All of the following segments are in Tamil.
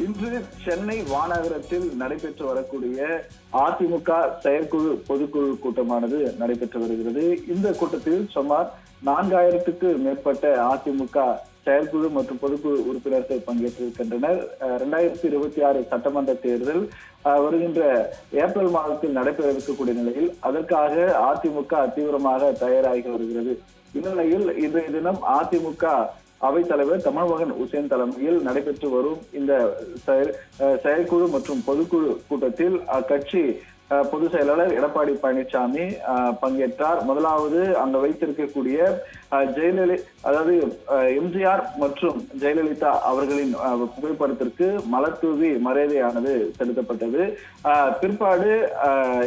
இன்று சென்னை வானகரத்தில் நடைபெற்று வரக்கூடிய அதிமுக செயற்குழு பொதுக்குழு கூட்டமானது நடைபெற்று வருகிறது. இந்த கூட்டத்தில் சுமார் 4000க்கு மேற்பட்ட அதிமுக செயற்குழு மற்றும் பொதுக்குழு உறுப்பினர்கள் பங்கேற்றிருக்கின்றனர். 2026 சட்டமன்ற தேர்தல் வருகின்ற ஏப்ரல் மாதத்தில் நடைபெற இருக்கக்கூடிய நிலையில் அதற்காக அதிமுக தீவிரமாக தயாராகி வருகிறது. இந்நிலையில் இன்றைய தினம் அதிமுக அவைத்தலைவர் தமிழ்மகன் உசேன் தலைமையில் நடைபெற்று வரும் இந்த செயற்குழு மற்றும் பொதுக்குழு கூட்டத்தில் அக்கட்சி பொதுச் செயலாளர் எடப்பாடி பழனிசாமி பங்கேற்றார். முதலாவது அங்க வைத்திருக்கக்கூடிய அதாவது எம்ஜிஆர் மற்றும் ஜெயலலிதா அவர்களின் புகைப்படத்திற்கு மலர் தூவி மரியாதையானது செலுத்தப்பட்டது. பிற்பாடு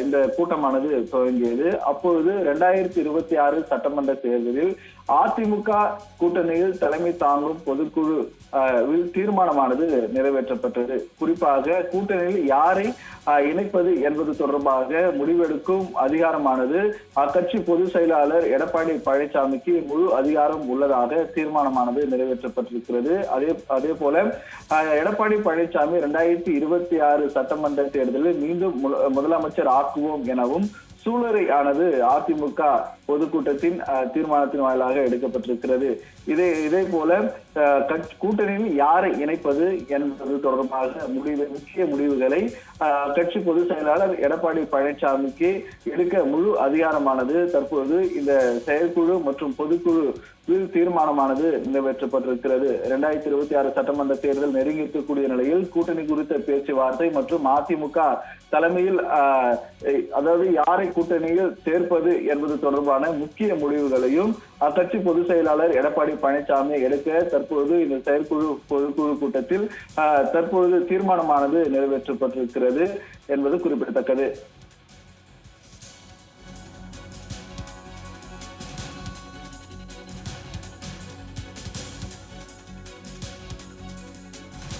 இந்த கூட்டமானது துவங்கியது. அப்பொழுது 2026 சட்டமன்ற தேர்தலில் அதிமுக கூட்டணியில் தலைமை தாங்கும் பொதுக்குழு தீர்மானமானது நிறைவேற்றப்பட்டது. குறிப்பாக கூட்டணியில் யாரை இணைப்பது என்பது தொடர்பாக முடிவெடுக்கும் அதிகாரமானது அக்கட்சி பொதுச் செயலாளர் எடப்பாடி பழனிசாமிக்கு முழு அதிகாரம் உள்ளதாக தீர்மானமானது நிறைவேற்றப்பட்டிருக்கிறது. அதே போல எடப்பாடி பழனிசாமி 2026 சட்டமன்ற தேர்தலில் மீண்டும் முதலமைச்சர் ஆக்குவோம் எனவும் சூளுரை ஆனது அதிமுக பொதுக்கூட்டத்தின் தீர்மானத்தின் வாயிலாக எடுக்கப்பட்டிருக்கிறது. இதே போல கூட்டணியில் யாரை இணைப்பது என்பது தொடர்பாக முக்கிய முடிவுகளை கட்சி பொதுச் செயலாளர் எடப்பாடி பழனிசாமிக்கு எடுக்க முழு அதிகாரமானது தற்போது இந்த செயற்குழு மற்றும் பொதுக்குழு தீர்மானமானது நிறைவேற்றப்பட்டிருக்கிறது. 2026 சட்டமன்ற தேர்தல் நெருங்கி இருக்கக்கூடிய நிலையில் கூட்டணி குறித்த பேச்சுவார்த்தை மற்றும் அதிமுக தலைமையில் அதாவது யாரை கூட்டணியில் சேர்ப்பது என்பது தொடர்பான முக்கிய முடிவுகளையும் அக்கட்சி பொதுச் செயலாளர் எடப்பாடி பழனிசாமி எடுக்க தற்போது இந்த செயற்குழு பொதுக்குழு கூட்டத்தில் தற்பொழுது தீர்மானமானது நிறைவேற்றப்பட்டிருக்கிறது என்பது குறிப்பிடத்தக்கது.